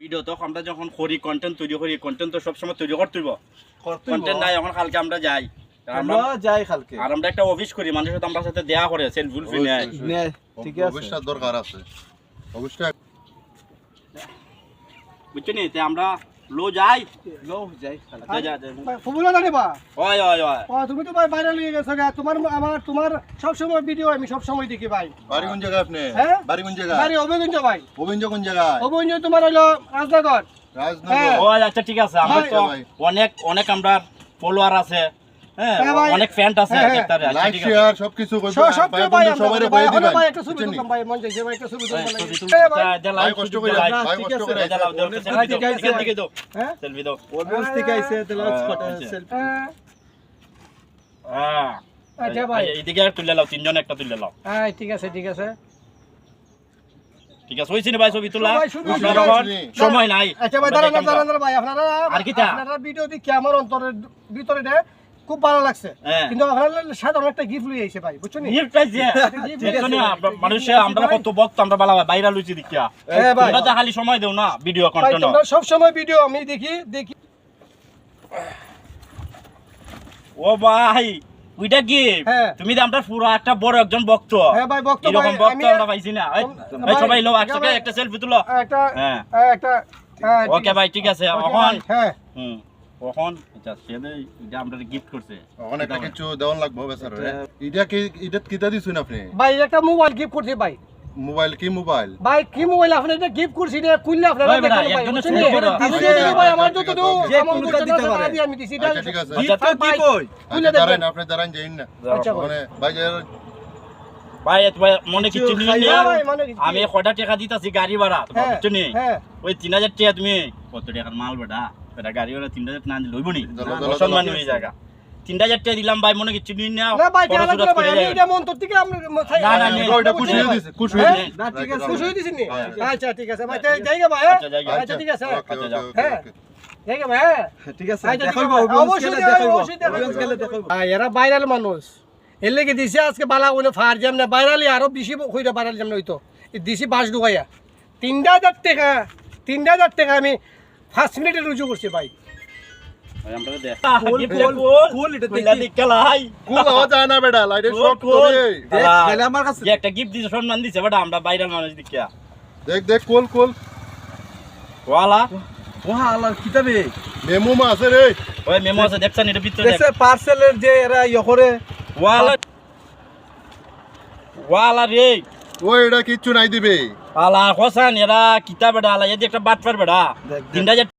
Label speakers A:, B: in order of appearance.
A: Video তো আমরা যখন করি কন্টেন্ট তৈরি করি কন্টেন্ট তো সব সময় তৈরি করতে হইব কন্টেন্ট নাই এখন কালকে আমরা যাই
B: আমরা যাই কালকে
A: আর আমরা একটা অফিস করি মানুষের সাথে আমরা সাথে দেয়া করে সেলফি ফুলফি নেয়
B: ঠিক আছে
C: অবশ্যই দরকার আছে অবশ্যই
A: বুঝছেন তে আমরা লো যাই
B: লো যাই
D: ফুবুলা জানি বা
A: ওই ওই ওই
D: ও তুমি তো ভাই বাইরে নিয়ে গেছো গা তোমার সব সময় ভিডিও আমি সব সময় দেখি ভাই
C: বাড়ি কোন জায়গা আপনি
D: হ্যাঁ?
C: বাড়ি কোন জায়গা
D: বাড়ি অভিগঞ্জ ভাই
C: অভিনজ কোন জায়গায়
D: অভিগঞ্জ তোমার হলো রাজনগর
C: রাজনগর
A: ও আচ্ছা ঠিক আছে আমরা তো
C: ভাই।
A: অনেক অনেক আমরা ফলোয়ার আছে হ্যাঁ
D: হ্যাঁ ভাই।
A: অনেক ফ্যান আছে
D: হ্যাঁ,
A: দেখতারে আচ্ছা
C: লাইক
A: ঠিক আছে
C: শেয়ার সবকিছু করবে
D: সব
C: ভাই
D: ভাই
C: বন্ধু সবাইরে
D: ভাই
C: বলে দিবেন
D: ভাই একটা ছবি
C: বুঝছেন নি?
D: তুলতাম ভাই মন চাইছে ভাই একটা ছবি তুলতাম
C: ভাই কষ্ট করে ভাই
B: ঠিক
C: কষ্ট
B: আছে,
C: করে
A: সেলফি দাও
D: হ্যাঁ
A: সেলফি দাও
B: অভিয়াস ঠিক আছে তাহলে ফটো সেলফি
A: হ্যাঁ
D: আচ্ছা ভাই
A: এইদিকে আর তুলে লাও তিনজন একটা তুলে লাও
D: হ্যাঁ ঠিক আছে ঠিক আছে
A: ঠিক আছে হইছে নি ভাই ছবি তোলা
D: সবাই শুধু
A: আপনার
C: সবাই
A: এখন
C: শুনি।
A: সময় নাই
D: আচ্ছা ভাই দাঁড়ান দাঁড়ান ভাই আপনারা
A: আর কি তা?
D: আপনারা ভিডিও দেখে আমার অন্তরের ভিতরে খুব ভালো লাগছে
A: হ্যাঁ।
D: কিন্তু আপনারা সাধারণ একটা গিফট লই আইছে ভাই বুঝছেন নি
A: নিয়ে পাইছে দেখছনি মানুষে আমরা কত বক্ত আমরা বালা ভাইরাল হইছি দেখিয়া
D: হ্যাঁ ভাই।
A: তোমরা তো খালি সময় দেও না ভিডিও
D: ভাই
A: কন্টেন্ট
D: তোমরা সব সময় ভিডিও আমি দেখি
A: ও ভাই ওইটা কি
D: হ্যাঁ।
A: তুমি তো আমরা পুরো একটা বড় একজন ভক্ত
D: হ্যাঁ ভাই বক্তব্য
A: এরকম ভক্ত আমরা পাইছি না এই, ভাই সবাই লো একসাথে
D: ভাই।
A: একটা সেলফি তুলো
D: একটা
A: হ্যাঁ
D: একটা হ্যাঁ, ঠিক
A: ওকে
D: আছে।
A: ভাই ঠিক আছে
D: ওকে
A: এখন
D: ভাই, হ্যাঁ
A: হুম এখন আচ্ছা সেদে এটা আমরা গিফট করছে
C: অনেক কিছু দেওয়ান লাগবে বেচারা এটা কি এটা কিটা দিছেন আপনি
D: ভাই একটা মোবাইল গিফট করছি ভাই
C: মোবাইল কি মোবাইল
D: ভাই কি মোবাইল আপনি এটা গিফট করছি এটা খুললে আপনারা
A: ভাই, বেটা,
D: দেখুন ভাই,
A: একজনে
D: বুঝছেন
A: শুনে
D: নি?
A: করে
D: আমি
C: দিছে।
D: দিছি ভাই আমার
C: আচ্ছা,
D: যত
C: ঠিক আছে,
B: যে
D: আমার
B: কোনটা
D: যত
B: দিতে
D: টাকা
B: পারে।
D: দিয়ে আমি দিছি এটা
C: আচ্ছা ঠিক আছে
A: আচ্ছা,
B: তো কি কই
D: খুলে
C: আচ্ছা
D: দেখবেন।
C: দাঁড়ান আপনি দাঁড়ান যাইন না
D: আচ্ছা ভাই।
C: মানে ভাই
A: ভাই ভাই মনে কিছু নিয়ে
B: খাই-
A: নিও।
D: হ্যাঁ ভাই, মানে কি-
A: আমি কয়টা টাকা দিতাছি গাড়ি ভাড়া তোমার
D: হ্যাঁ,
A: বুঝছো নি
D: হ্যাঁ।
A: ওই 3000 টাকা তুমি কত টাকার মাল বেটা বেটা গাড়ি ভাড়া 3000 না লইব নি
C: চলো, চলো,
A: সম্মান
C: চলো।
A: হয়ে জায়গা 3000 টাকা দিলাম ভাই মনে কিছু নিয়ে নাও
D: না ভাই
A: খরচ
D: টাকা
A: উরচ
D: করে ভাই
A: করে
D: আমি
A: যাবে।
D: এটা মন তোর থেকে আমি
A: না, না, না,
C: ওইটা খুশি হয়ে দিছে খুশি হয়ে
D: হ্যাঁ?
C: দিছে
B: না ঠিক আছে
D: খুশি হয়ে দিছেন নি
C: হ্যাঁ।
D: আচ্ছা ঠিক আছে ভাই তাই যাইগা ভাই হ্যাঁ?
A: আচ্ছা, যাইগা।
D: আচ্ছা ঠিক আছে
C: ওকে ওকে
A: যাও।
C: ওকে
D: হ্যাঁ।
C: ওকে
D: যাইগা ভাই হ্যাঁ?
B: ঠিক আছে
D: আচ্ছা, ঠিক
B: দেখাইবো
D: আছে।
B: অভিয়াস
D: অবশ্যই
B: গেলে
D: দেখাইবো,
B: দেখাইবো
D: অবশ্যই দেখাইবো।
B: অভিয়াস গেলে দেখাইবো
D: এরা ভাইরাল মানুষ এর লেগে দিছে আজকে বালা ওনে ফার জাম না ভাইরালি আরো বেশি কইরা ভাইরাল জাম না হইতো দিছি বাস ঢুকাইয়া 3000 টাকা আমি 5 মিনিটে রুজু করছি ভাই
A: ভাই আমরা দেখ
B: কোল,
A: গিফট
B: কোল,
A: কোল
B: কোল, এটা
A: কইলা
B: দেখি।
A: দিকলাই
C: কুল হওয়া যায় না বেটা লাইটের শর্ট
A: কোল।
C: করে
B: দেখ
A: আলা,
B: গেলে আমার কাছে
A: যে একটা গিফট দিছে সম্মান দিছে বেটা আমরা ভাইরাল মানুষ দেখিয়া
C: দেখ দেখ কোল কোল
A: ওয়ালা
B: ওহা আল্লাহর কিতাবে
C: মেমো মা আছে রে
A: ওই মেমো আছে দেখছেন এটা ভিতরে দেখ
B: দেখছে পার্সেলের যে এরা ইয়ে করে
A: ওয়ালা ওয়ালা রে
C: ওই এটা কিচ্ছু নাই দিবে
A: আলা হোসেন এরা কিতাব বেটা আলা এই যে একটা বাটপার বেটা
B: দেখ, দেখ।
A: 3000